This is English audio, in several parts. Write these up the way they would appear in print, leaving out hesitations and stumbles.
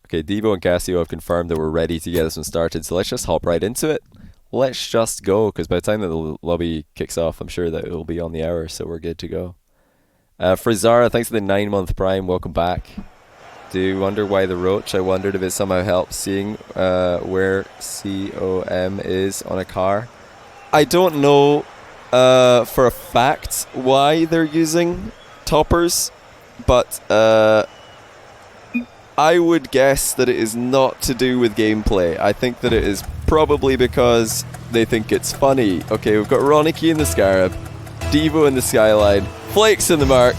Okay, Devo and Casio have confirmed that we're ready to get this one started, so let's just hop right into it. Let's just go, because by the time that the lobby kicks off, I'm sure that it will be on the hour, so we're good to go. Frizara, thanks for the 9-month prime. Welcome back. Do you wonder why the roach? I wondered if it somehow helps seeing where COM is on a car. I don't know for a fact why they're using toppers, but I would guess that it is not to do with gameplay. I think that it is probably because they think it's funny. Okay, we've got Ronicky in the Scarab, Devo in the Skyline, Flakes in the Mark.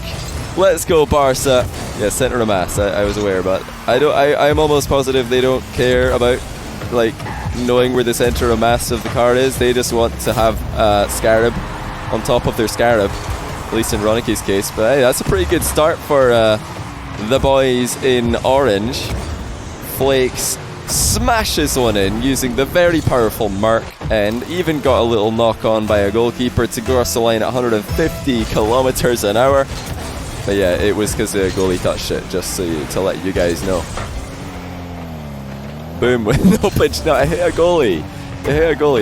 Let's go, Barca. Yeah, center of mass. I was aware, but I'm almost positive they don't care about like knowing where the center of mass of the car is. They just want to have Scarab on top of their Scarab, at least in Ronicky's case. But hey, that's a pretty good start for the boys in orange. Flakes smashes one in using the very powerful Merc, and even got a little knock on by a goalkeeper to cross the line at 150 kilometers an hour. But yeah, it was because the goalie touched it, just to let you guys know. Boom, with no pinch. No, I hit a goalie.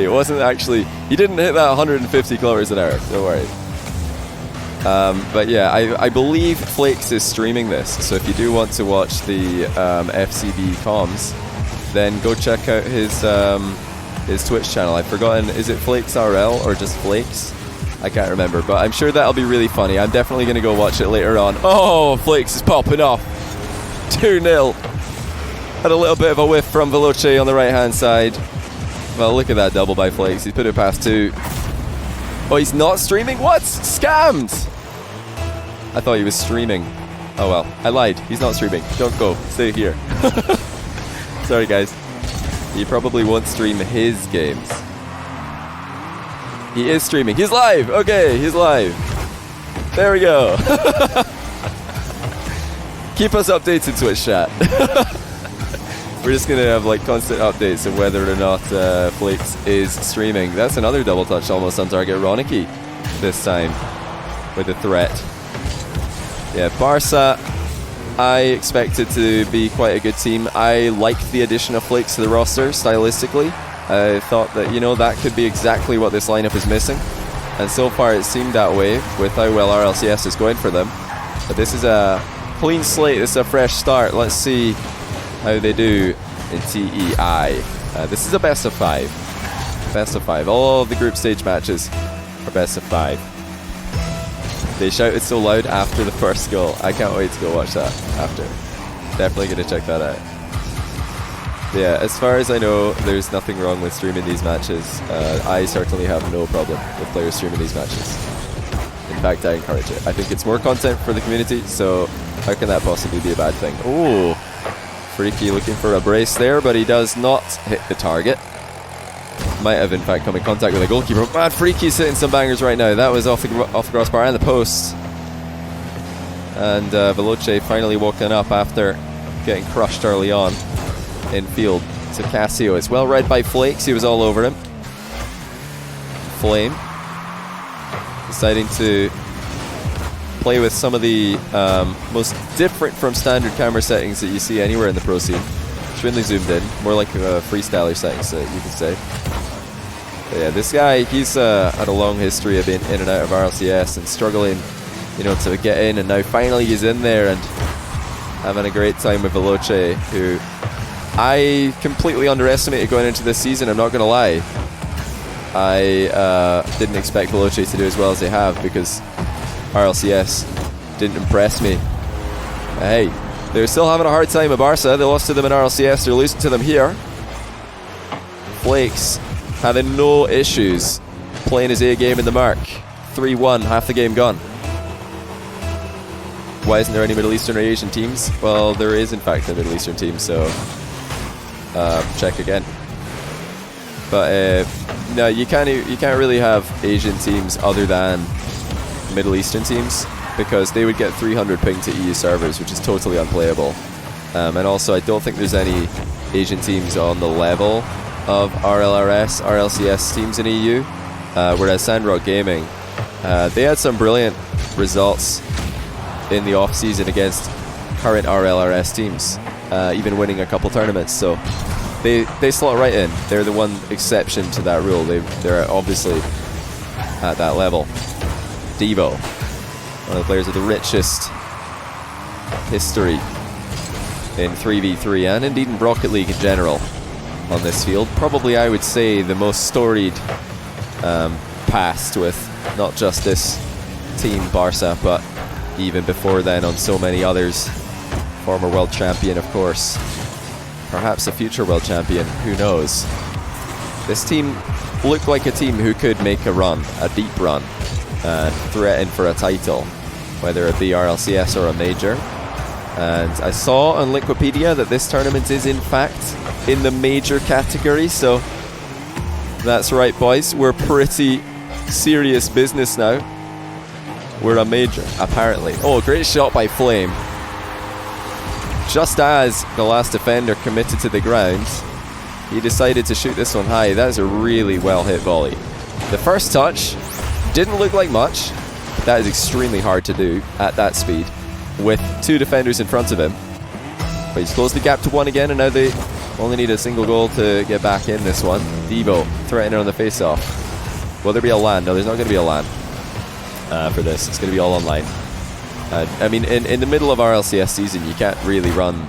It wasn't actually... He didn't hit that 150 kilometers an hour, don't worry. But yeah, I believe Flakes is streaming this, so if you do want to watch the FCB comms, then go check out his Twitch channel. I've forgotten, is it Flakes RL or just Flakes? I can't remember, but I'm sure that'll be really funny. I'm definitely going to go watch it later on. Oh, Flakes is popping off. 2-0. Had a little bit of a whiff from Veloce on the right-hand side. Well, look at that double by Flakes. He's put it past 2. Oh, he's not streaming? What? Scammed! I thought he was streaming. Oh well, I lied. He's not streaming. Don't go. Stay here. Sorry, guys. He probably won't stream his games. He is streaming. He's live! Okay, he's live. There we go. Keep us updated, Twitch chat. We're just going to have like constant updates of whether or not Flakes is streaming. That's another double touch almost on target. Ronicky this time with a threat. Yeah, Barca, I expect it to be quite a good team. I liked the addition of Flakes to the roster stylistically. I thought that, you know, that could be exactly what this lineup is missing. And so far it seemed that way with how well RLCS is going for them. But this is a clean slate. This is a fresh start. Let's see how they do in TEI. This is a best of 5. Best of 5. All of the group stage matches are best of 5. They shouted so loud after the first goal. I can't wait to go watch that after. Definitely going to check that out. Yeah, as far as I know, there's nothing wrong with streaming these matches. I certainly have no problem with players streaming these matches. In fact, I encourage it. I think it's more content for the community, so how can that possibly be a bad thing? Oh, Freaky looking for a brace there, but he does not hit the target. Might have, in fact, come in contact with a goalkeeper. Man, Freaky's hitting some bangers right now. That was off the crossbar and the post. And Veloce finally woken up after getting crushed early on in field to Casio. It's well read by Flakes. He was all over him. Flame deciding to play with some of the most different from standard camera settings that you see anywhere in the pro scene. Extremely zoomed in, more like freestyler settings, you could say. But yeah, this guy, he's had a long history of being in and out of RLCS and struggling, you know, to get in, and now finally he's in there and having a great time with Veloce, who I completely underestimated going into this season, I'm not going to lie. I didn't expect Veloce to do as well as they have, because RLCS didn't impress me. Hey, they're still having a hard time at Barca. They lost to them in RLCS, they're losing to them here. Flakes having no issues playing his A game in the Mark. 3-1, half the game gone. Why isn't there any Middle Eastern or Asian teams? Well, there is in fact a Middle Eastern team, so check again. But no, you can't really have Asian teams other than Middle Eastern teams, because they would get 300 ping to EU servers, which is totally unplayable. And also, I don't think there's any Asian teams on the level of RLRS, RLCS teams in EU. Whereas Sandrock Gaming, they had some brilliant results in the off-season against current RLRS teams. even winning a couple tournaments. So they slot right in. They're the one exception to that rule. They're obviously at that level. Devo, one of the players with the richest history in 3v3 and indeed in Rocket League in general on this field. Probably, I would say, the most storied past with not just this team, Barca, but even before then on so many others. Former world champion, of course. Perhaps a future world champion, who knows. This team looked like a team who could make a run, a deep run, and threaten for a title, whether it be RLCS or a major. And I saw on Liquipedia that this tournament is in fact in the major category, so that's right, boys, we're pretty serious business now. We're a major, apparently. Oh, great shot by Flame. Just as the last defender committed to the ground, he decided to shoot this one high. That is a really well hit volley. The first touch didn't look like much. That is extremely hard to do at that speed with two defenders in front of him. But he's closed the gap to one again, and now they only need a single goal to get back in this one. Devo threatening on the face-off. Will there be a LAN? No, there's not going to be a LAN for this. It's going to be all online. I mean, in the middle of RLCS season, you can't really run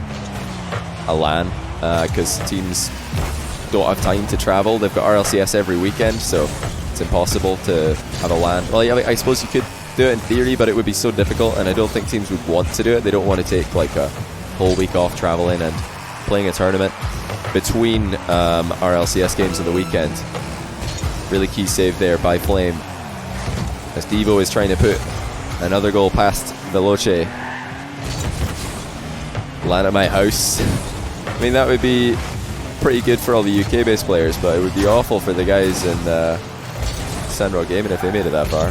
a LAN because teams don't have time to travel. They've got RLCS every weekend, so it's impossible to have a LAN. Well, yeah, I suppose you could do it in theory, but it would be so difficult, and I don't think teams would want to do it. They don't want to take like a whole week off traveling and playing a tournament between RLCS games on the weekend. Really key save there by Flame, as Devo is trying to put another goal past Veloce. Land at my house. I mean, that would be pretty good for all the UK-based players, but it would be awful for the guys in Sandrock Gaming if they made it that far.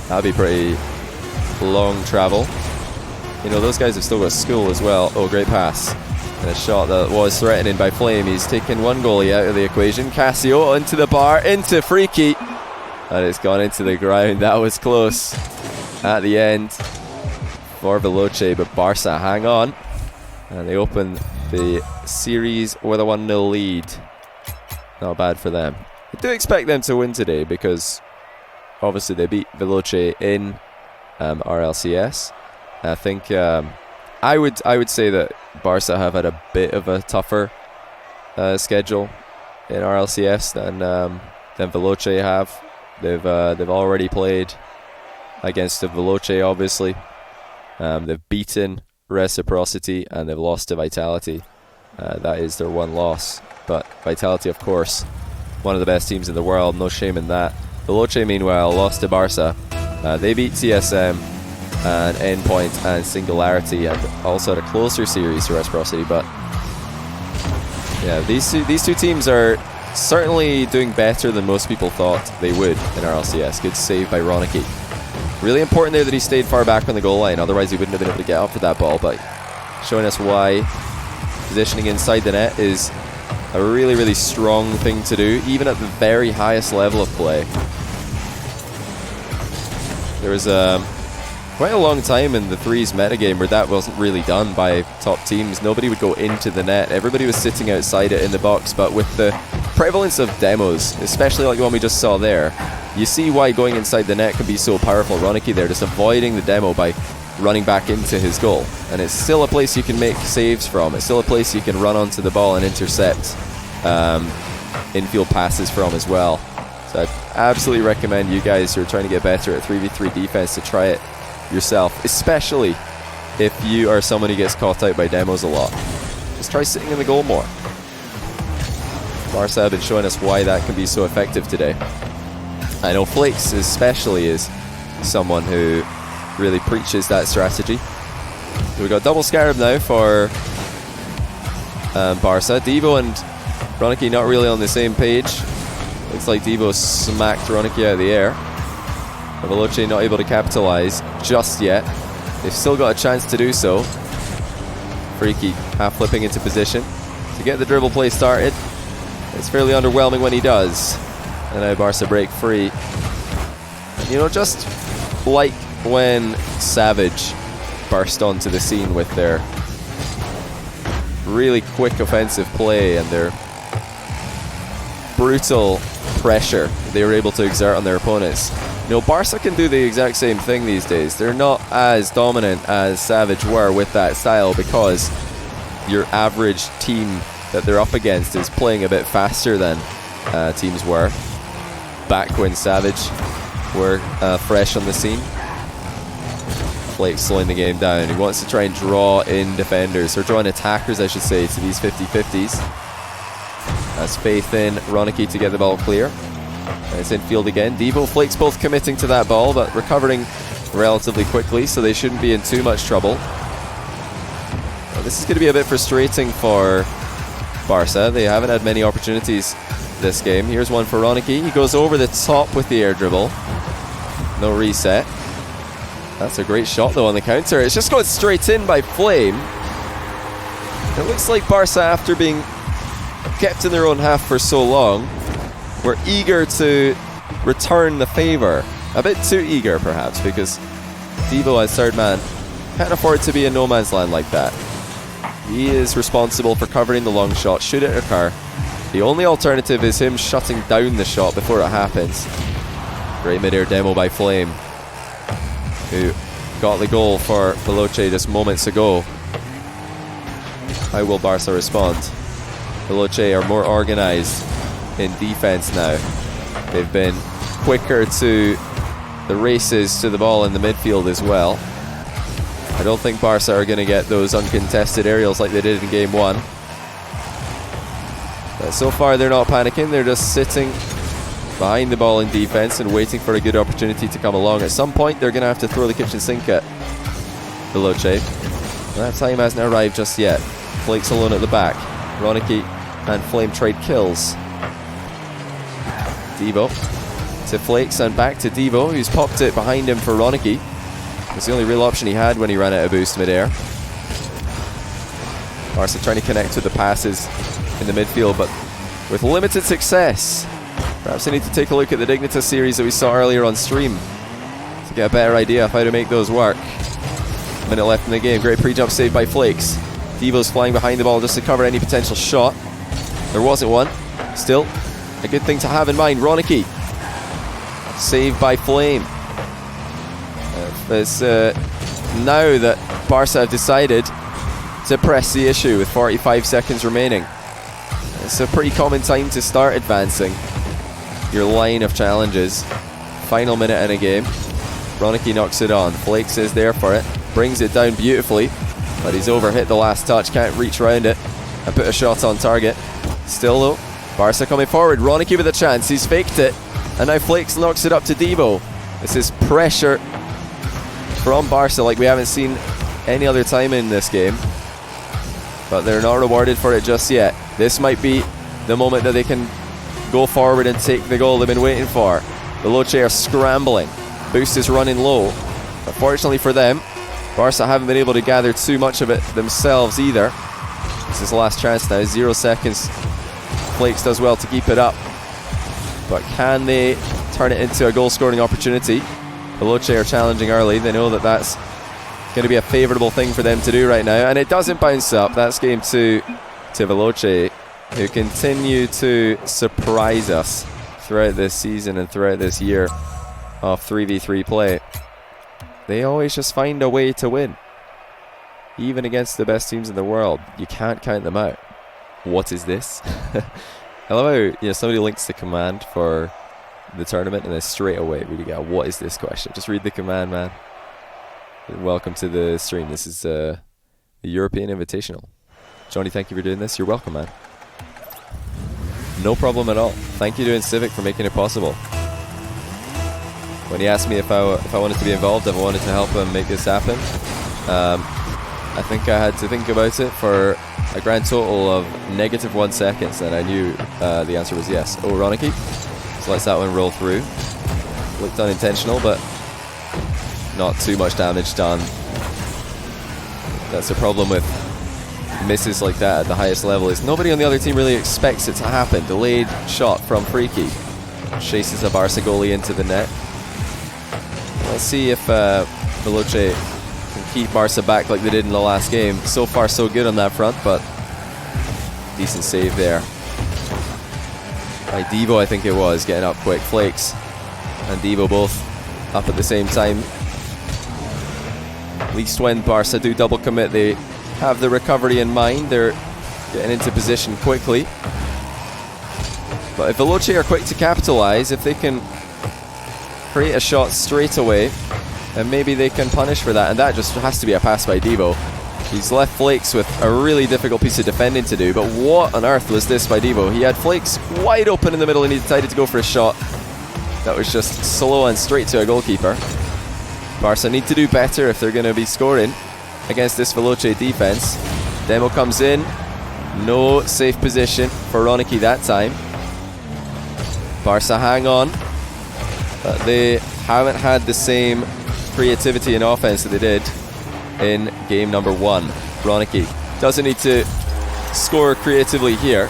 That'd be pretty long travel. You know, those guys have still got school as well. Oh, great pass. And a shot that was threatening by Flame. He's taken one goalie out of the equation. Casio into the bar, into Freaky. And it's gone into the ground. That was close at the end for Veloce, but Barca hang on. And they open the series with a 1-0 lead. Not bad for them. I do expect them to win today because obviously they beat Veloce in RLCS. I think I would say that Barca have had a bit of a tougher schedule in RLCS than Veloce have. They've already played against the Veloce, obviously. They've beaten Reciprocity and they've lost to Vitality. That is their one loss. But Vitality, of course, one of the best teams in the world. No shame in that. Veloce, meanwhile, lost to Barca. They beat TSM and Endpoint and Singularity, and also had a closer series to Reciprocity. But yeah, these two teams are certainly doing better than most people thought they would in RLCS. Good save by Ronicky. Really important there that he stayed far back on the goal line, otherwise he wouldn't have been able to get up for that ball. But showing us why positioning inside the net is a really, really strong thing to do, even at the very highest level of play. There was quite a long time in the threes metagame where that wasn't really done by top teams. Nobody would go into the net. Everybody was sitting outside it in the box. But with the prevalence of demos, especially like the one we just saw there, you see why going inside the net can be so powerful. Ronicky there just avoiding the demo by running back into his goal. And it's still a place you can make saves from. It's still a place you can run onto the ball and intercept infield passes from as well. So I'd absolutely recommend you guys who are trying to get better at 3v3 defense to try it yourself, especially if you are someone who gets caught out by demos a lot. Just try sitting in the goal more. Barca have been showing us why that can be so effective today. I know Flakes especially is someone who really preaches that strategy. We've got double Scarab now for Barca. Devo and Ronicky not really on the same page. Looks like Devo smacked Ronicky out of the air. Veloce not able to capitalize just yet. They've still got a chance to do so. Freaky half flipping into position to get the dribble play started. It's fairly underwhelming when he does. And now Barca break free. And, you know, just like when Savage burst onto the scene with their really quick offensive play and their brutal pressure they were able to exert on their opponents. You know, Barca can do the exact same thing these days. They're not as dominant as Savage were with that style because your average team that they're up against is playing a bit faster than teams were back when Savage were fresh on the scene. Flake's slowing the game down. He wants to try and draw in defenders, or draw in attackers I should say, to these 50-50s. Has faith in Ronicky to get the ball clear. And it's infield again. Devo, Flake's both committing to that ball but recovering relatively quickly, so they shouldn't be in too much trouble. Well, this is going to be a bit frustrating for Barca. They haven't had many opportunities this game. Here's one for Ronicky. He goes over the top with the air dribble. No reset. That's a great shot though on the counter. It's just going straight in by Flame. It looks like Barca, after being kept in their own half for so long, were eager to return the favour. A bit too eager perhaps, because Devo as third man can't afford to be in no man's land like that. He is responsible for covering the long shot should it occur. The only alternative is him shutting down the shot before it happens. Great mid-air demo by Flame, who got the goal for Veloce just moments ago. How will Barca respond? Veloce are more organised in defence now. They've been quicker to the races to the ball in the midfield as well. I don't think Barca are going to get those uncontested aerials like they did in game one. But so far they're not panicking. They're just sitting behind the ball in defence and waiting for a good opportunity to come along. At some point they're going to have to throw the kitchen sink at Veloce. That time hasn't arrived just yet. Flake's alone at the back. Ronicky and Flame trade kills. Devo to Flakes and back to Devo, who's popped it behind him for Ronicky. It's the only real option he had when he ran out of boost mid-air. Barca trying to connect with the passes in the midfield, but with limited success. Perhaps I need to take a look at the Dignitas series that we saw earlier on stream to get a better idea of how to make those work. Minute left in the game. Great pre-jump save by Flakes. Devo's flying behind the ball just to cover any potential shot. There wasn't one. Still, a good thing to have in mind. Ronicky. Saved by Flame. It's now that Barca have decided to press the issue with 45 seconds remaining. It's a pretty common time to start advancing your line of challenges. Final minute in a game. Ronicky knocks it on. Flakes is there for it. Brings it down beautifully, but he's overhit the last touch. Can't reach around it and put a shot on target. Still though, Barca coming forward. Ronicky with a chance. He's faked it. And now Flakes knocks it up to Devo. This is pressure from Barca like we haven't seen any other time in this game. But they're not rewarded for it just yet. This might be the moment that they can go forward and take the goal they've been waiting for. Veloce are scrambling. Boost is running low. Unfortunately for them, Barca haven't been able to gather too much of it themselves either. This is the last chance now. 0 seconds. Flakes does well to keep it up. But can they turn it into a goal-scoring opportunity? Veloce are challenging early. They know that that's going to be a favourable thing for them to do right now. And it doesn't bounce up. That's game 2 to Veloce, who continue to surprise us throughout this season and throughout this year of 3v3 play. They always just find a way to win. Even against the best teams in the world. You can't count them out. What is this? I love how somebody links the command for the tournament and then straight away we get a what is this question. Just read the command, man. Welcome to the stream. This is the European Invitational. Johnny, thank you for doing this. You're welcome, man. No problem at all. Thank you to Civic for making it possible. When he asked me if I wanted to be involved, if I wanted to help him make this happen, I think I had to think about it for a grand total of -1 seconds, and I knew the answer was yes. Oh, Ronicky. So let's that one roll through. Looked unintentional, but not too much damage done. That's the problem with misses like that at the highest level, is nobody on the other team really expects it to happen. Delayed shot from Freaky. Chases a Barca goalie into the net. Let's see if Veloce can keep Barca back like they did in the last game. So far so good on that front, but Decent save there. By Devo, I think it was, getting up quick. Flakes and Devo both up at the same time. At least when Barca do double commit, they have the recovery in mind. They're getting into position quickly. But if Veloce are quick to capitalize, if they can create a shot straight away, then maybe they can punish for that. And that just has to be a pass by Devo. He's left Flakes with a really difficult piece of defending to do. But what on earth was this by Devo? He had Flakes wide open in the middle and he decided to go for a shot that was just slow and straight to a goalkeeper. Barca need to do better if they're going to be scoring against this Veloce defense. Demo comes in. No safe position for Ronicky that time. Barca hang on. But they haven't had the same creativity in offense that they did in game number 1. Ronicky doesn't need to score creatively here.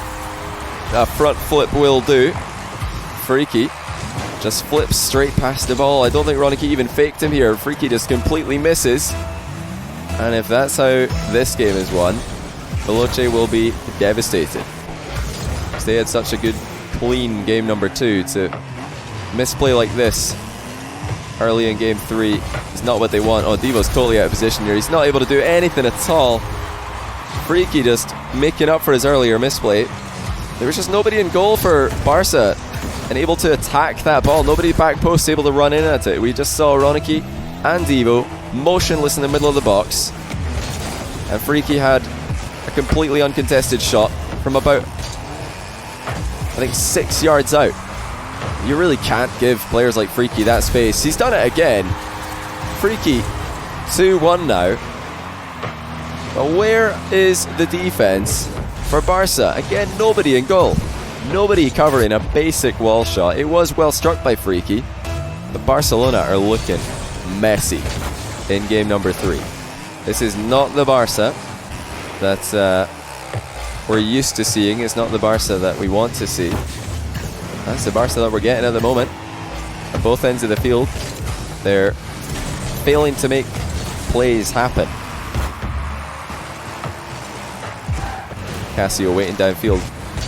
A front flip will do. Freaky just flips straight past the ball. I don't think Ronicky even faked him here. Freaky just completely misses. And if that's how this game is won, Veloce will be devastated. They had such a good, clean game number 2. To misplay like this early in game 3 is not what they want. Oh, Devo's totally out of position here. He's not able to do anything at all. Freaky just making up for his earlier misplay. There was just nobody in goal for Barca and able to attack that ball. Nobody back post able to run in at it. We just saw Ronicky and Devo motionless in the middle of the box. And Freaky had a completely uncontested shot from about, I think, 6 yards out. You really can't give players like Freaky that space. He's done it again. Freaky 2-1 now. But where is the defense for Barca? Again, nobody in goal. Nobody covering a basic wall shot. It was well struck by Freaky, but Barcelona are looking messy in game number 3. This is not the Barca that we're used to seeing. It's not the Barca that we want to see. That's the Barca that we're getting at the moment. At both ends of the field, they're failing to make plays happen. Casio waiting downfield.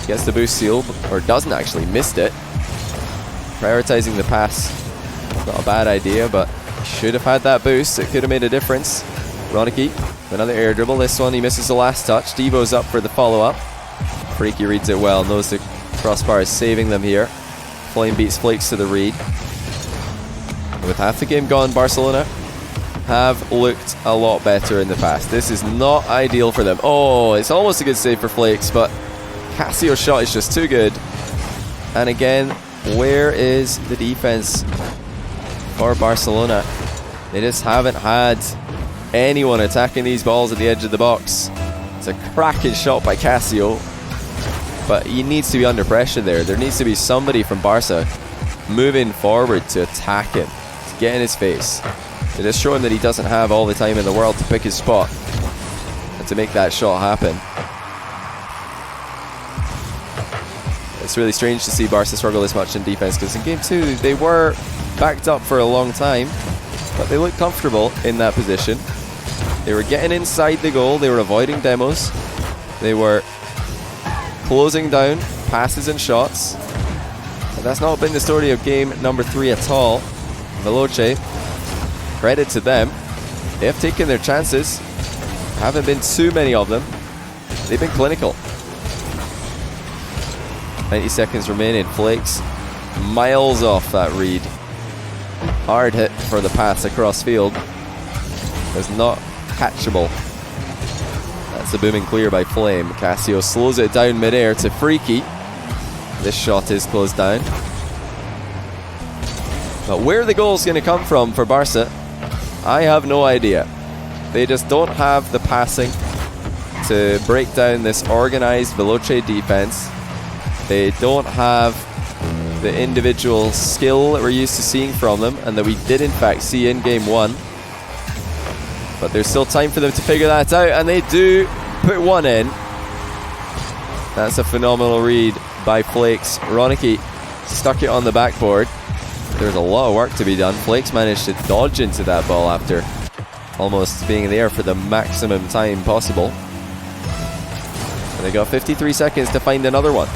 Gets the boost seal, or doesn't actually, missed it. Prioritizing the pass. Not a bad idea, but should have had that boost. It could have made a difference. Ronicky, another air dribble. This one, he misses the last touch. Devo's up for the follow-up. Freaky reads it well, knows the crossbar is saving them here. Flame beats Flakes to the read. With half the game gone, Barcelona have looked a lot better in the past. This is not ideal for them. Oh, it's almost a good save for Flakes, but Casio's shot is just too good. And again, where is the defense for Barcelona? They just haven't had anyone attacking these balls at the edge of the box. It's a cracking shot by Casio, but he needs to be under pressure there. There needs to be somebody from Barca moving forward to attack him, to get in his face, to just show him that he doesn't have all the time in the world to pick his spot and to make that shot happen. It's really strange to see Barca struggle this much in defense, because in game 2 they were backed up for a long time, but they looked comfortable in that position. They were getting inside the goal, they were avoiding demos, they were closing down passes and shots. But that's not been the story of game number 3 at all. Veloce, credit to them, they have taken their chances. Haven't been too many of them. They've been clinical. 90 seconds remaining. Flakes miles off that read. Hard hit for the pass across field. It's not catchable. That's a booming clear by Flame. Casio slows it down midair to Freaky. This shot is closed down. But where the goal's going to come from for Barca, I have no idea. They just don't have the passing to break down this organized Veloce defense. They don't have the individual skill that we're used to seeing from them, and that we did in fact see in game 1. But there's still time for them to figure that out, and they do put one in. That's a phenomenal read by Flakes. Ronicky stuck it on the backboard. There's a lot of work to be done. Flakes managed to dodge into that ball after almost being there for the maximum time possible. And they got 53 seconds to find another one.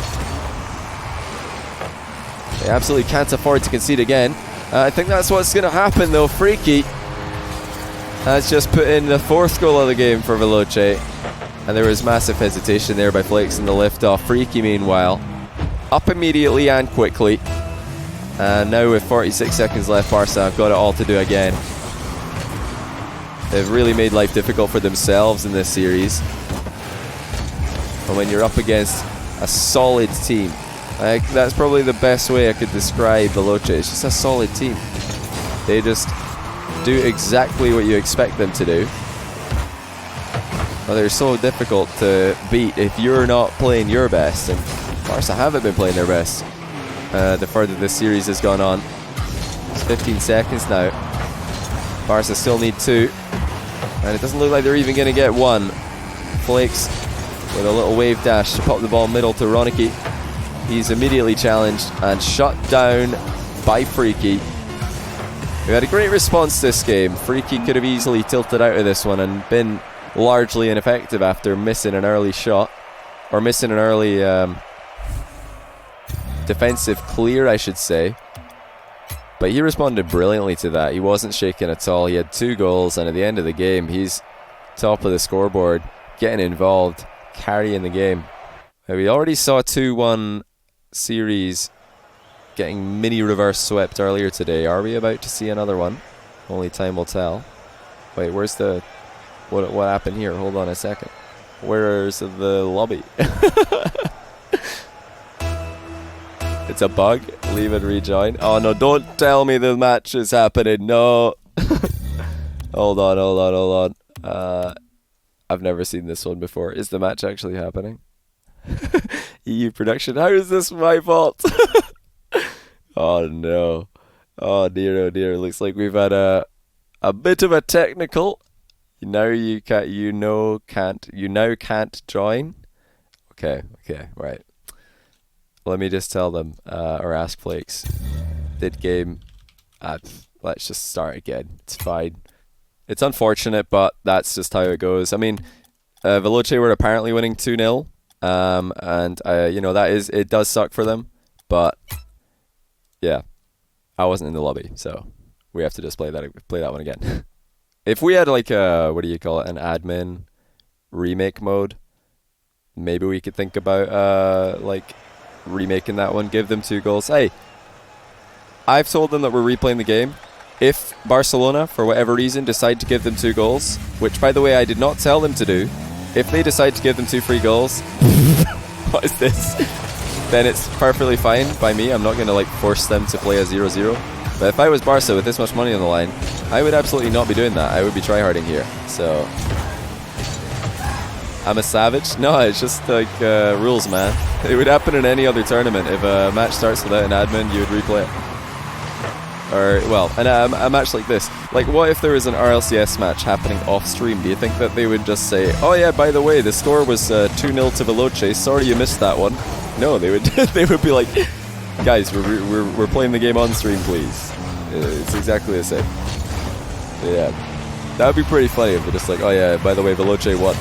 They absolutely can't afford to concede again. I think that's what's going to happen though. Freaky has just put in the 4th goal of the game for Veloce. And there was massive hesitation there by Flakes in the lift-off. Freaky, meanwhile, up immediately and quickly. And now with 46 seconds left, Barca have got it all to do again. They've really made life difficult for themselves in this series. And when you're up against a solid team, that's probably the best way I could describe Veloce. It's just a solid team. They just do exactly what you expect them to do. Well, they're so difficult to beat if you're not playing your best. And Barca haven't been playing their best the further this series has gone on. It's 15 seconds now. Barca still need 2. And it doesn't look like they're even going to get 1. Flakes with a little wave dash to pop the ball middle to Ronicky. He's immediately challenged and shut down by Freaky. We had a great response this game. Freaky could have easily tilted out of this one and been largely ineffective after missing an early shot. Or missing an early defensive clear, I should say. But he responded brilliantly to that. He wasn't shaken at all. He had 2 goals, and at the end of the game, he's top of the scoreboard, getting involved, carrying the game. We already saw a 2-1 series getting mini reverse swept earlier today. Are we about to see another one? Only time will tell. Wait, where's the... What happened here? Hold on a second. Where's the lobby? It's a bug. Leave and rejoin. Oh no, don't tell me the match is happening. No. Hold on. I've never seen this one before. Is the match actually happening? EU production. How is this my fault? Oh no. Oh dear. Looks like we've had a bit of a technical. Now you can't join. Okay, right. Let me just tell them, or ask Flakes. Did game. Let's just start again. It's fine. It's unfortunate, but that's just how it goes. I mean, Veloce were apparently winning 2-0, and it does suck for them. But yeah, I wasn't in the lobby, so we have to just play that one again. If we had like a an admin remake mode, maybe we could think about remaking that one, give them 2 goals. Hey, I've told them that we're replaying the game. If Barcelona, for whatever reason, decide to give them 2 goals, which by the way I did not tell them to do, if they decide to give them 2 free goals, what is this? Then it's perfectly fine by me. I'm not going to force them to play a 0-0. But if I was Barca with this much money on the line, I would absolutely not be doing that. I would be tryharding here. So I'm a savage? No, it's just rules, man. It would happen in any other tournament. If a match starts without an admin, you would replay it. Or, well, a match like this. Like, what if there was an RLCS match happening off stream? Do you think that they would just say, oh yeah, by the way, the score was 2-0 to Veloce. Sorry you missed that one. No, they would they would be like, guys, we're playing the game on stream, please. It's exactly the same. Yeah. That would be pretty funny if they're just like, oh yeah, by the way, Veloce won.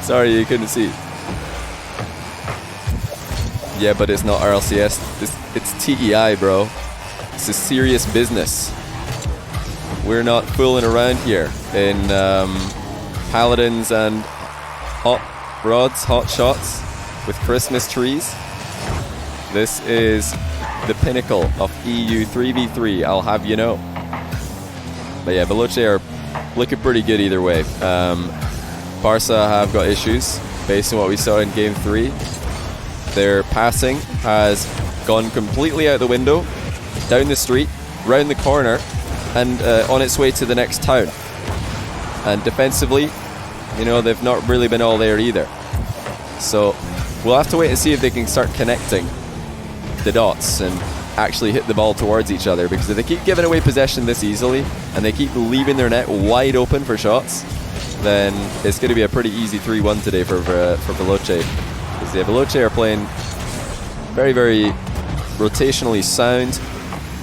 Sorry, you couldn't see. Yeah, but it's not RLCS. It's TEI, bro. It's a serious business. We're not fooling around here in paladins and hot rods, hot shots with Christmas trees. This is the pinnacle of EU 3v3, I'll have you know. But yeah, Veloce are looking pretty good either way. Barca have got issues based on what we saw in Game 3. Their passing has gone completely out the window, down the street, round the corner, and on its way to the next town. And defensively, they've not really been all there either. So we'll have to wait and see if they can start connecting the dots and actually hit the ball towards each other, because if they keep giving away possession this easily and they keep leaving their net wide open for shots, then it's going to be a pretty easy 3-1 today for Veloce. Because the Veloce are playing very, very rotationally sound,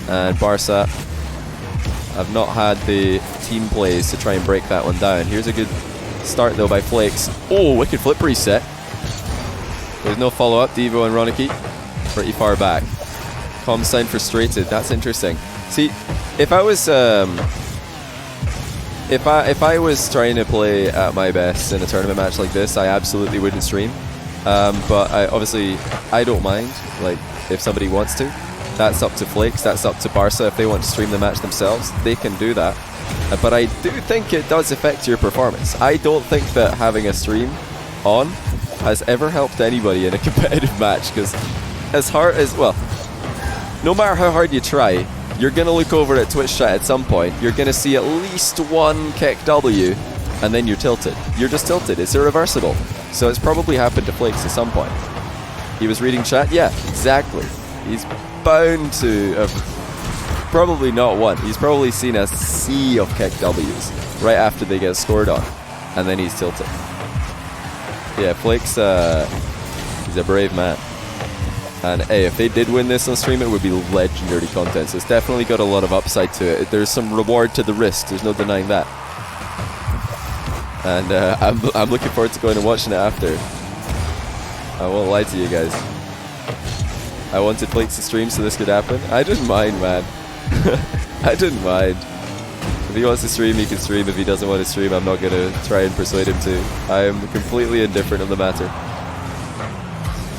and Barca have not had the team plays to try and break that one down. Here's a good start though by Flakes. Oh, wicked flip reset. There's no follow-up. Devo and Ronicky pretty far back. Calm sign frustrated. That's interesting. See, if I was if I was trying to play at my best in a tournament match like this, I absolutely wouldn't stream. But obviously I don't mind. Like, if somebody wants to, that's up to Flakes. That's up to Barca. If they want to stream the match themselves, they can do that. But I do think it does affect your performance. I don't think that having a stream on has ever helped anybody in a competitive match, because as hard as, well, no matter how hard you try, you're going to look over at Twitch chat at some point, you're going to see at least one kick W, and then you're tilted. You're just tilted. It's irreversible. So it's probably happened to Flakes at some point. He was reading chat? Yeah, exactly. He's bound to have probably not one. He's probably seen a sea of kick W's right after they get scored on, and then he's tilted. Yeah, Flakes, he's a brave man. And hey, if they did win this on stream, it would be legendary content. So it's definitely got a lot of upside to it. There's some reward to the risk. There's no denying that. And I'm looking forward to going and watching it after. I won't lie to you guys. I wanted Flakes to stream so this could happen. I didn't mind, man. I didn't mind. If he wants to stream, he can stream. If he doesn't want to stream, I'm not going to try and persuade him to. I am completely indifferent on the matter.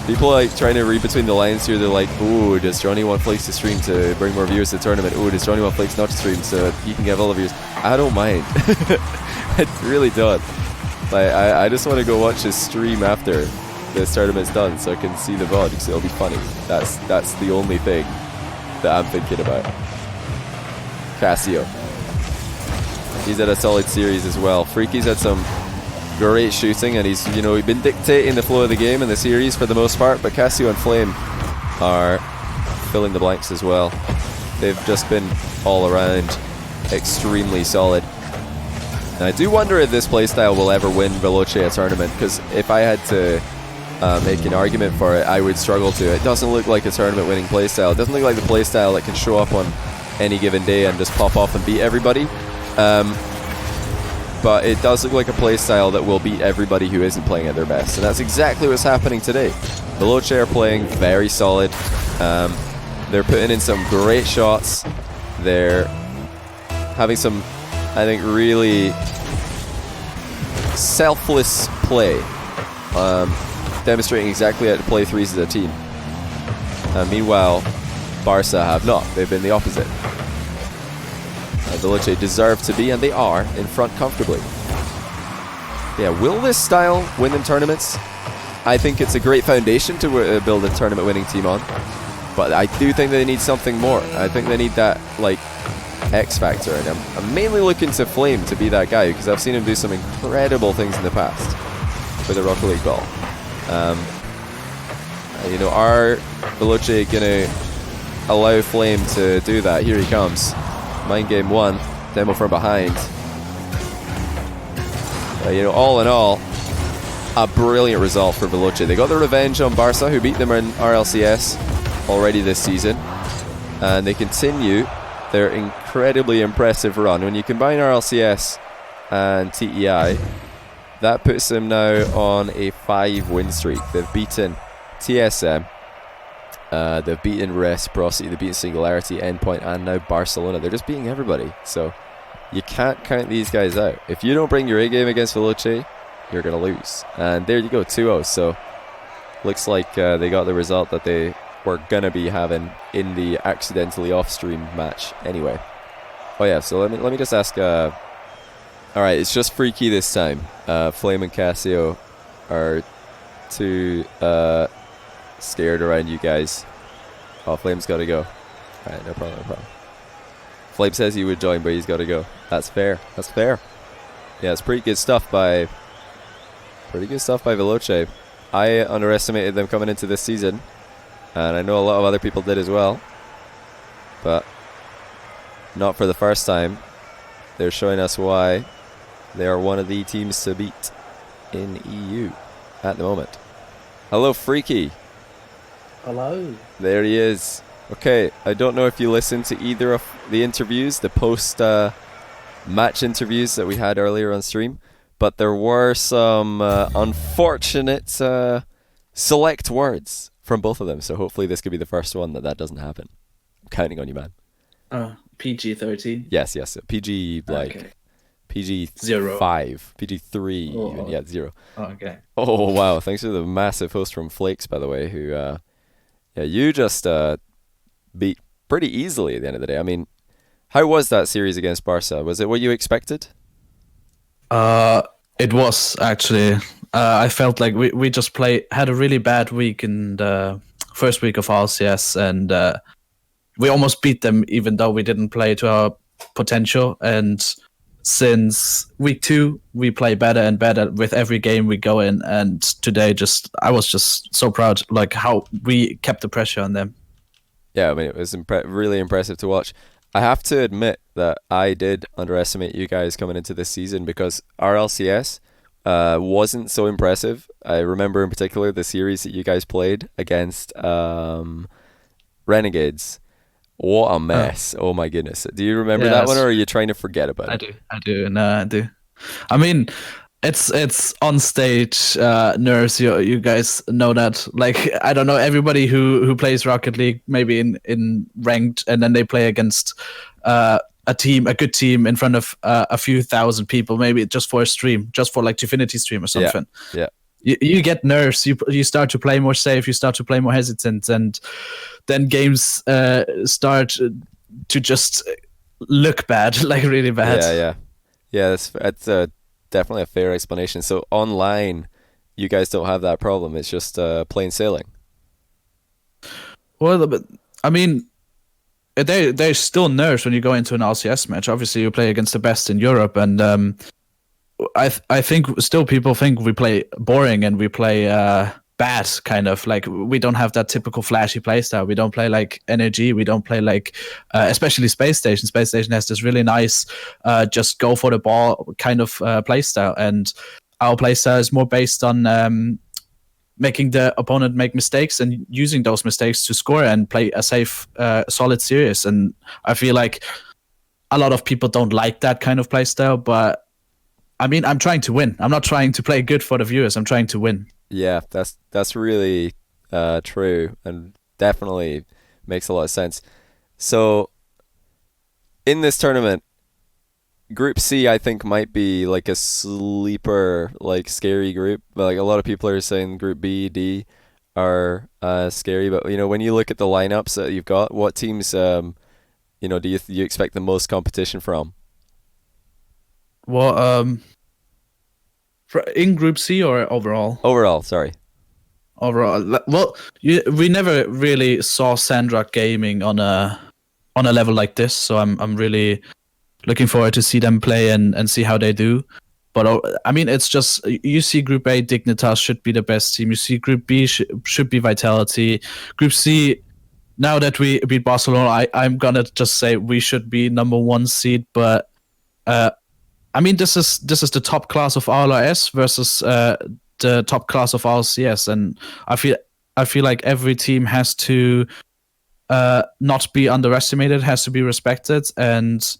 People like trying to read between the lines here. They're like, ooh, does Johnny want Flakes to stream to bring more viewers to the tournament? Ooh, does Johnny want Flakes not to stream so he can get all the viewers? I don't mind. I really don't. Like, I just want to go watch his stream after this tournament's done so I can see the VOD because it'll be funny. That's the only thing that I'm thinking about. Casio. He's had a solid series as well. Freaky's had some great shooting, and he's been dictating the flow of the game in the series for the most part, but Casio and Flame are filling the blanks as well. They've just been all around extremely solid. And I do wonder if this playstyle will ever win Veloce a tournament, because if I had to make an argument for it, I would struggle to. It doesn't look like a tournament winning playstyle. It doesn't look like the playstyle that can show up on any given day and just pop off and beat everybody. But it does look like a playstyle that will beat everybody who isn't playing at their best. And that's exactly what's happening today. Veloce are playing very solid. They're putting in some great shots. They're having some, I think, really selfless play. Demonstrating exactly how to play threes as a team. Meanwhile, Barca have not. They've been the opposite. Veloce deserve to be, and they are, in front comfortably. Yeah, will this style win them tournaments? I think it's a great foundation to build a tournament winning team on. But I do think they need something more. I think they need that, like, X factor. And I'm mainly looking to Flame to be that guy, because I've seen him do some incredible things in the past with the Rocket League ball. Are Veloce going to allow Flame to do that? Here he comes. Mind game one, demo from behind. All in all, a brilliant result for Veloce. They got the revenge on Barca, who beat them in RLCS already this season, and they continue their incredibly impressive run. When you combine RLCS and TEI, that puts them now on a 5-win streak. They've beaten TSM. They've beaten Reciprocity, they've beaten Singularity, Endpoint, and now Barcelona. They're just beating everybody. So you can't count these guys out. If you don't bring your A game against Veloce, you're going to lose. And there you go, 2-0. So looks like they got the result that they were going to be having in the accidentally off-stream match anyway. Oh yeah, so let me just ask... Alright, it's just Freaky this time. Flame and Casio are too... scared around you guys. Oh, Flame's got to go. Alright, no problem. Flame says he would join, but he's got to go. That's fair. Yeah, it's pretty good stuff by Veloce. I underestimated them coming into this season, and I know a lot of other people did as well, but not for the first time. They're showing us why they are one of the teams to beat in EU at the moment. Hello, Freaky. Hello. There he is. Okay, I don't know if you listened to either of the interviews, the post match interviews that we had earlier on stream, but there were some unfortunate select words from both of them. So hopefully this could be the first one that doesn't happen. I'm counting on you, man. PG-13. Yes. PG Okay. PG 0. 5, PG 3, Oh. even. Yeah, 0. Okay. Oh wow! Thanks for the massive host from Flakes, by the way. Who, you just beat pretty easily at the end of the day. I mean, how was that series against Barca? Was it what you expected? It was actually. I felt like we just had a really bad week in the first week of RCS, and we almost beat them even though we didn't play to our potential. And since week 2, we play better and better with every game we go in. And today, I was just so proud, like how we kept the pressure on them. Yeah, I mean, it was really impressive to watch. I have to admit that I did underestimate you guys coming into this season because our LCS wasn't so impressive. I remember in particular the series that you guys played against Renegades. What a mess. Oh my goodness. Do you remember that one, or are you trying to forget about it? I do. No, I do. I mean, it's on stage nerves. You guys know that. Like, I don't know, everybody who plays Rocket League maybe in ranked, and then they play against a good team in front of a few thousand people, maybe just for a stream, just for like Divinity stream or something. Yeah. You get nerves. You start to play more safe. You start to play more hesitant, and then games start to just look bad, like really bad. Yeah. That's definitely a fair explanation. So online, you guys don't have that problem. It's just plain sailing. Well, but I mean, there's still nerves when you go into an LCS match. Obviously, you play against the best in Europe, and I think still people think we play boring and we play bad, kind of like we don't have that typical flashy playstyle. We don't play like Energy. We don't play like especially Space Station. Space Station has this really nice just go for the ball kind of playstyle, and our playstyle is more based on making the opponent make mistakes and using those mistakes to score and play a safe, solid series. And I feel like a lot of people don't like that kind of playstyle, but I mean, I'm trying to win. I'm not trying to play good for the viewers. I'm trying to win. Yeah, that's really true, and definitely makes a lot of sense. So, in this tournament, Group C, I think, might be like a sleeper, like scary group. Like a lot of people are saying Group B, D are scary, but when you look at the lineups that you've got, what teams, do you expect the most competition from? Well, in Group C or overall? Overall, sorry. Overall, well, we never really saw Sandrock Gaming on a level like this, so I'm really looking forward to see them play and see how they do. But I mean, it's just you see Group A, Dignitas should be the best team. You see Group B should be Vitality. Group C, now that we beat Barcelona, I'm gonna just say we should be number 1 seed, but. I mean, this is the top class of RLS versus the top class of RCS, and I feel like every team has to not be underestimated, has to be respected, and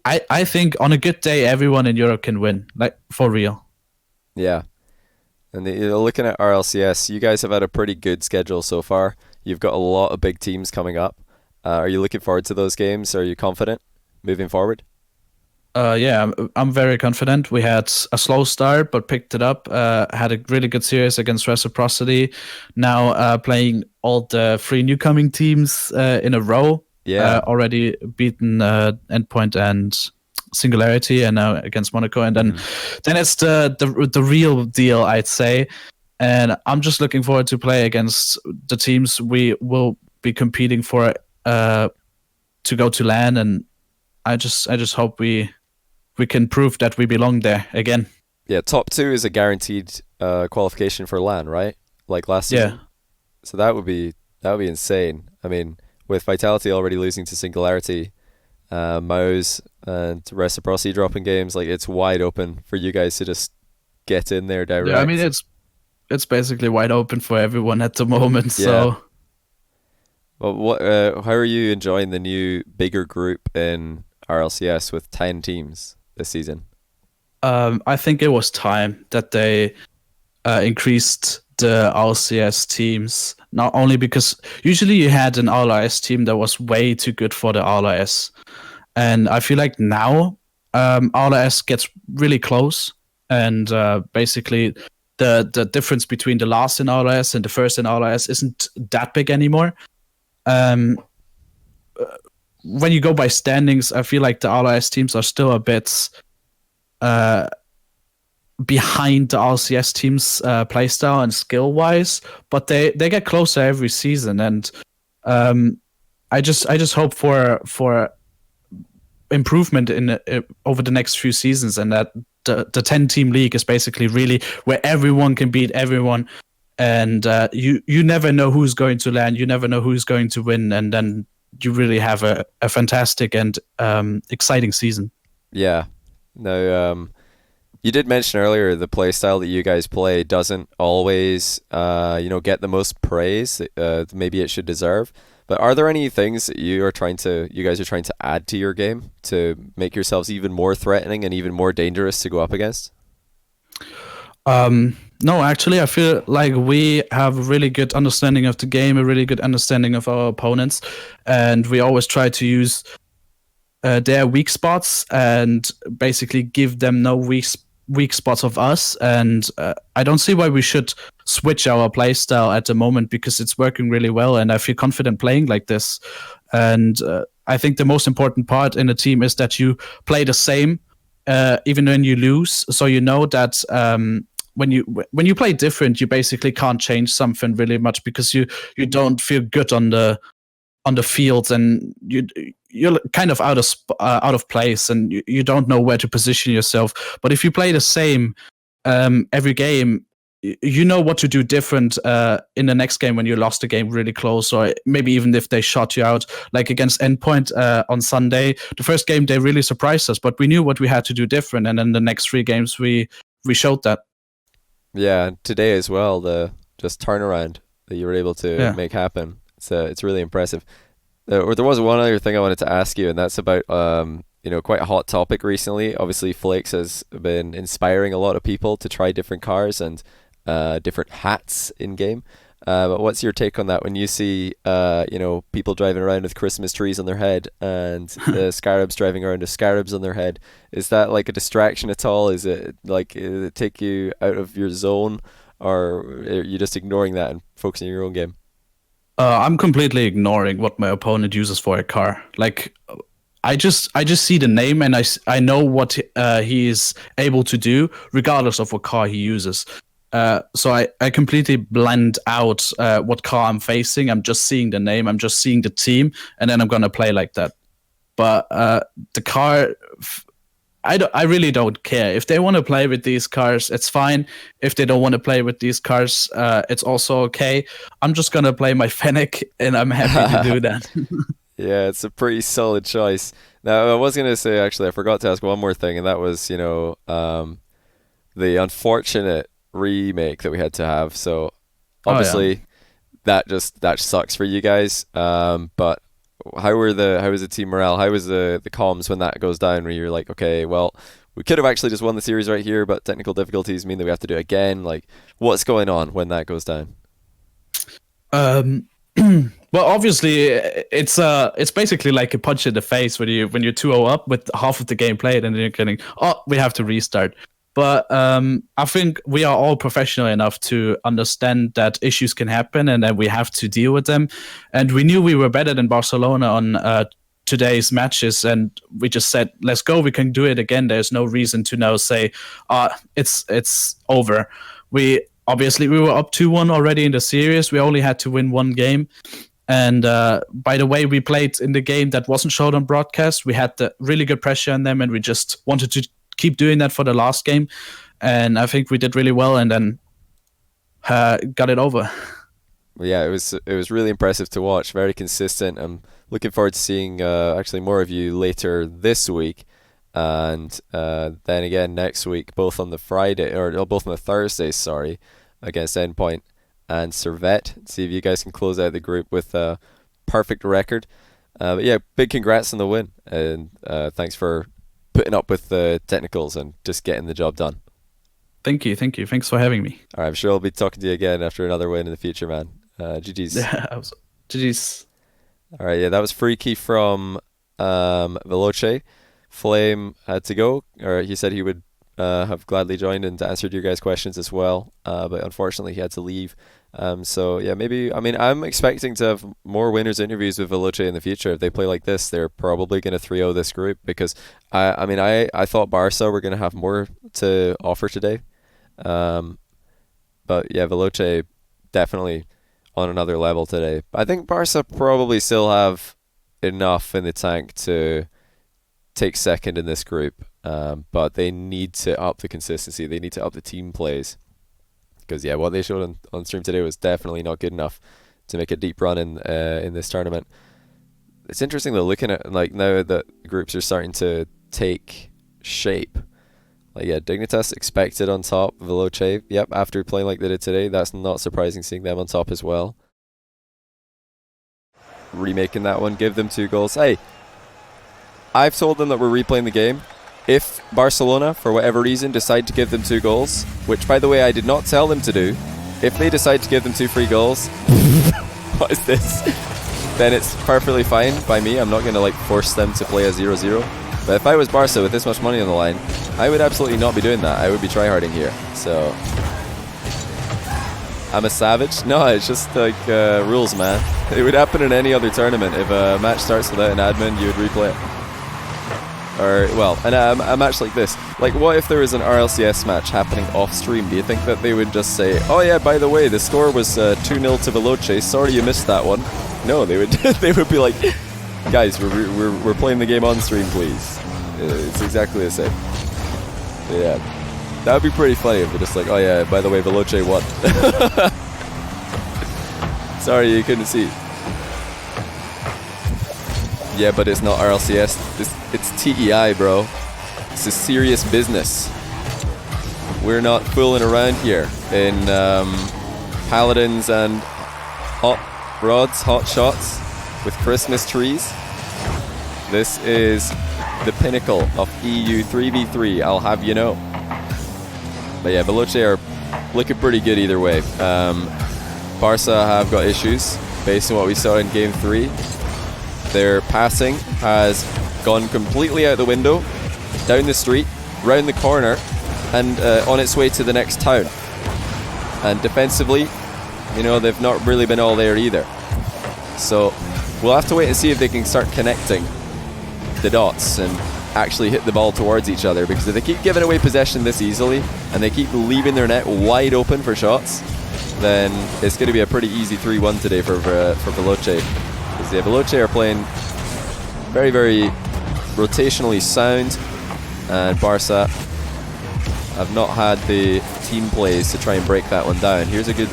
I think on a good day, everyone in Europe can win, like for real. Yeah, and looking at RLCS, you guys have had a pretty good schedule so far. You've got a lot of big teams coming up. Are you looking forward to those games? Are you confident moving forward? Yeah, I'm very confident. We had a slow start, but picked it up. Had a really good series against Reciprocity. Now playing all the 3 newcoming teams in a row. Yeah. Already beaten Endpoint and Singularity, and now against Monaco. And then it's the real deal, I'd say. And I'm just looking forward to play against the teams we will be competing for to go to LAN. And I just hope we can prove that we belong there again. Yeah, top 2 is a guaranteed qualification for LAN, right? Like last season. So that would be insane. I mean, with Vitality already losing to Singularity, Mouse and Reciprocity dropping games, like it's wide open for you guys to just get in there direct. Yeah, I mean it's basically wide open for everyone at the moment. Yeah. So. Well, how are you enjoying the new bigger group in RLCS with 10 teams this season? I think it was time that they increased the RCS teams. Not only because usually you had an RLS team that was way too good for the RLS, and I feel like now RLS gets really close, and basically the difference between the last in RLS and the first in RLS isn't that big anymore. Um, when you go by standings, I feel like the RLS teams are still a bit behind the RCS team's playstyle and skill wise, but they get closer every season, and I just hope for improvement in over the next few seasons, and that the 10-team league is basically really where everyone can beat everyone, and you never know who's going to land, you never know who's going to win, and then you really have a fantastic and exciting season. Yeah. No, you did mention earlier the play style that you guys play doesn't always, get the most praise that maybe it should deserve. But are there any things that you guys are trying to add to your game to make yourselves even more threatening and even more dangerous to go up against? No, actually, I feel like we have a really good understanding of the game, a really good understanding of our opponents, and we always try to use their weak spots and basically give them no weak spots of us. And I don't see why we should switch our playstyle at the moment, because it's working really well, and I feel confident playing like this. And I think the most important part in a team is that you play the same, even when you lose. So you know that when you play different, you basically can't change something really much, because you don't feel good on the fields, and you're kind of out of place, and you don't know where to position yourself. But if you play the same every game, you know what to do different in the next game when you lost a game really close, or maybe even if they shot you out, like against Endpoint on Sunday. The first game they really surprised us, but we knew what we had to do different, and then the next 3 games we showed that. Yeah, today as well, the just turnaround that you were able to make happen. It's really impressive. There was one other thing I wanted to ask you, and that's about quite a hot topic recently. Obviously, Flakes has been inspiring a lot of people to try different cars and different hats in game. But what's your take on that when you see people driving around with Christmas trees on their head and the Scarabs driving around with Scarabs on their head? Is that like a distraction at all? Is it take you out of your zone, or are you just ignoring that and focusing on your own game? I'm completely ignoring what my opponent uses for a car. Like, I just see the name, and I know what he is able to do, regardless of what car he uses. So I completely blend out what car I'm facing. I'm just seeing the name, I'm just seeing the team, and then I'm gonna play like that. But the car, I really don't care. If they want to play with these cars, it's fine. If they don't want to play with these cars, it's also okay. I'm just gonna play my Fennec, and I'm happy to do that. Yeah, it's a pretty solid choice. Now, I was gonna say, actually, I forgot to ask one more thing, and that was, the unfortunate remake that we had to have. So obviously, that sucks for you guys. But how was the team morale? How was the comms when that goes down? Where you're like, okay, well, we could have actually just won the series right here, but technical difficulties mean that we have to do it again. Like, what's going on when that goes down? Well, obviously, it's basically like a punch in the face when you're 2-0 up with half of the game played, and then you're getting, we have to restart. But I think we are all professional enough to understand that issues can happen and that we have to deal with them. And we knew we were better than Barcelona on today's matches, and we just said, let's go, we can do it again. There's no reason to now say, it's over. We were up 2-1 already in the series. We only had to win 1 game. And by the way we played in the game that wasn't showed on broadcast, we had the really good pressure on them, and we just wanted to keep doing that for the last game. And I think we did really well, and then got it over. Yeah, it was really impressive to watch. Very consistent. I'm looking forward to seeing actually more of you later this week, and then again next week, both on the Thursday, sorry, against Endpoint and Servette. See if you guys can close out the group with a perfect record. But yeah, big congrats on the win, and thanks for putting up with the technicals and just getting the job done. Thank you. Thanks for having me. All right, I'm sure I'll be talking to you again after another win in the future, man. GG's. Yeah, GG's. All right, yeah, that was Freaky from Veloce. Flame had to go, or he said he would have gladly joined and answered your guys' questions as well, but unfortunately he had to leave. So yeah, maybe, I mean, I'm expecting to have more winners interviews with Veloce in the future. If they play like this, they're probably going to 3-0 this group, because I thought Barca were going to have more to offer today. But yeah, Veloce definitely on another level today. I think Barca probably still have enough in the tank to take second in this group, but they need to up the consistency. They need to up the team plays, because yeah, what they showed on stream today was definitely not good enough to make a deep run in this tournament. It's interesting though, looking at like now that groups are starting to take shape. Like yeah, Dignitas expected on top, Veloce, yep, after playing like they did today, that's not surprising seeing them on top as well. Remaking that one, give them 2 goals. Hey, I've told them that we're replaying the game. If Barcelona, for whatever reason, decide to give them 2 goals, which by the way I did not tell them to do, if they decide to give them 2 free goals, what is this? Then it's perfectly fine by me. I'm not going to like force them to play a 0-0. But if I was Barca with this much money on the line, I would absolutely not be doing that. I would be tryharding here. So I'm a savage? No, it's just like rules, man. It would happen in any other tournament. If a match starts without an admin, you would replay it. Or, well, a match like this. Like, what if there was an RLCS match happening off stream? Do you think that they would just say, oh yeah, by the way, the score was 2-0 to Veloce. Sorry you missed that one. No, they would they would be like, guys, we're playing the game on stream, please. It's exactly the same. But yeah, that would be pretty funny if they're just like, oh yeah, by the way, Veloce won. Sorry you couldn't see. Yeah, but it's not RLCS. It's TEI, bro. It's a serious business. We're not fooling around here in paladins and hot rods, hot shots with Christmas trees. This is the pinnacle of EU 3v3, I'll have you know. But yeah, Veloce are looking pretty good either way. Barca have got issues based on what we saw in Game 3. Their passing has gone completely out the window, down the street, round the corner, and on its way to the next town. And defensively, you know, they've not really been all there either. So we'll have to wait and see if they can start connecting the dots and actually hit the ball towards each other, because if they keep giving away possession this easily and they keep leaving their net wide open for shots, then it's going to be a pretty easy 3-1 today for Veloce. Because the Veloce are playing very, very rotationally sound, and Barca have not had the team plays to try and break that one down. Here's a good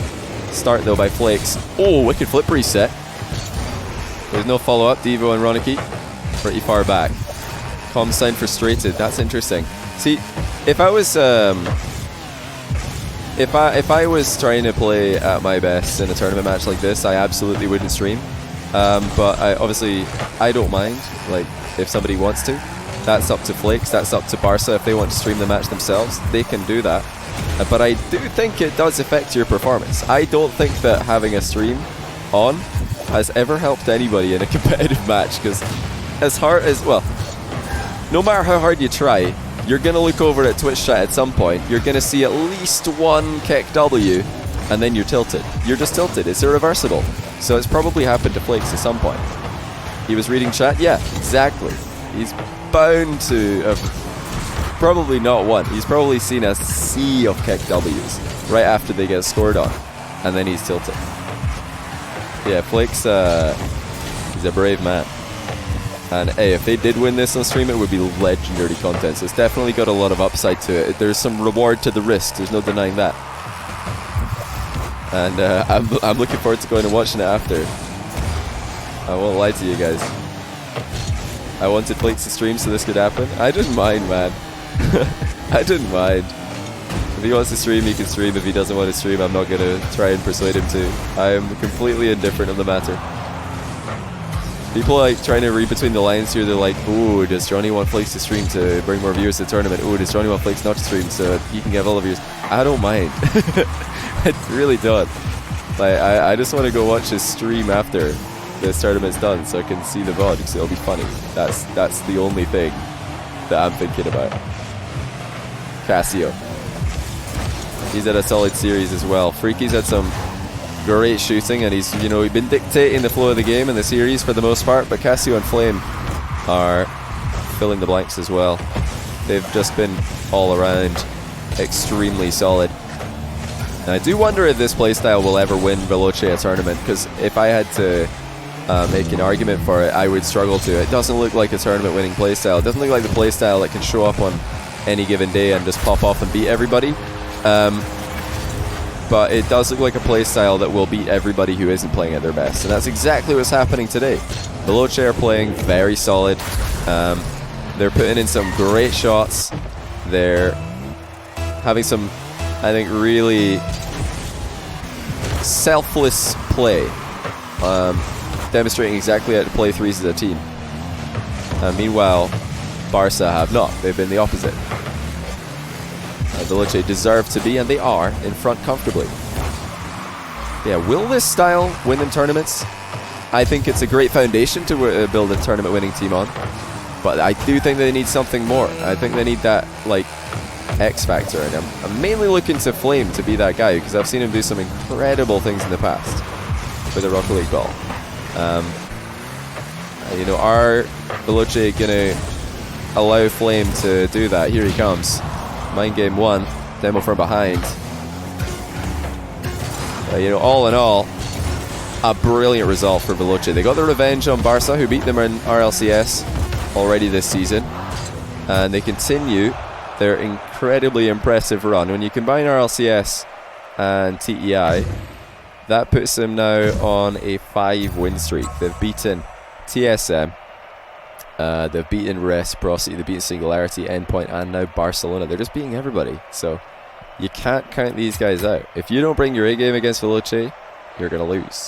start though by Flakes. Oh, wicked flip reset. There's no follow-up. Devo and Ronicky pretty far back. Calm sound frustrated. That's interesting. See, if I was if I was trying to play at my best in a tournament match like this, I absolutely wouldn't stream. But obviously I don't mind. Like, if somebody wants to, that's up to Flakes. That's up to Barca. If they want to stream the match themselves, they can do that. But I do think it does affect your performance. I don't think that having a stream on has ever helped anybody in a competitive match, because as hard as, well, no matter how hard you try, you're going to look over at Twitch chat at some point, you're going to see at least one kick W, and then you're tilted. You're just tilted. It's irreversible. So it's probably happened to Flakes at some point. He was reading chat? Yeah, exactly. He's bound to have probably not won. He's probably seen a sea of kick W's right after they get scored on, and then he's tilted. Yeah, Flakes, he's a brave man. And hey, if they did win this on stream, it would be legendary content. So it's definitely got a lot of upside to it. There's some reward to the risk. There's no denying that. And I'm looking forward to going and watching it after. I won't lie to you guys. I wanted Flakes to stream so this could happen. I didn't mind, man. I didn't mind. If he wants to stream, he can stream. If he doesn't want to stream, I'm not going to try and persuade him to. I am completely indifferent on the matter. People like trying to read between the lines here. They're like, "Oh, does Johnny want Flakes to stream to bring more viewers to the tournament? Oh, does Johnny want Flakes not to stream so he can get all the viewers?" I don't mind. I really don't. Like, I just want to go watch his stream after this tournament's done so I can see the VOD because it'll be funny. That's the only thing that I'm thinking about. Casio. He's had a solid series as well. Freaky's had some great shooting, and he's been dictating the flow of the game in the series for the most part, but Casio and Flame are filling the blanks as well. They've just been all around extremely solid. And I do wonder if this playstyle will ever win Veloce a tournament, because if I had to make an argument for it, I would struggle to. It doesn't look like a tournament winning playstyle. It doesn't look like the playstyle that can show up on any given day and just pop off and beat everybody. But it does look like a playstyle that will beat everybody who isn't playing at their best. And that's exactly what's happening today. Veloce are playing very solid. They're putting in some great shots. They're having some, I think, really selfless play. Demonstrating exactly how to play threes as a team. Meanwhile, Barca have not. They've been the opposite. Veloce deserve to be, and they are, in front comfortably. Yeah, will this style win them tournaments? I think it's a great foundation to build a tournament winning team on. But I do think they need something more. I think they need that, like, X factor. And I'm mainly looking to Flame to be that guy, because I've seen him do some incredible things in the past with the Rocket League ball. Are Veloce going to allow Flame to do that? Here he comes. Mind game 1, demo from behind. All in all, a brilliant result for Veloce. They got the revenge on Barca, who beat them in RLCS already this season, and they continue their incredibly impressive run. When you combine RLCS and TEI, that puts them now on a 5-win streak. They've beaten TSM. They've beaten Reciprocity, they've beaten Singularity, Endpoint, and now Barcelona. They're just beating everybody. So you can't count these guys out. If you don't bring your A game against Veloce, you're going to lose.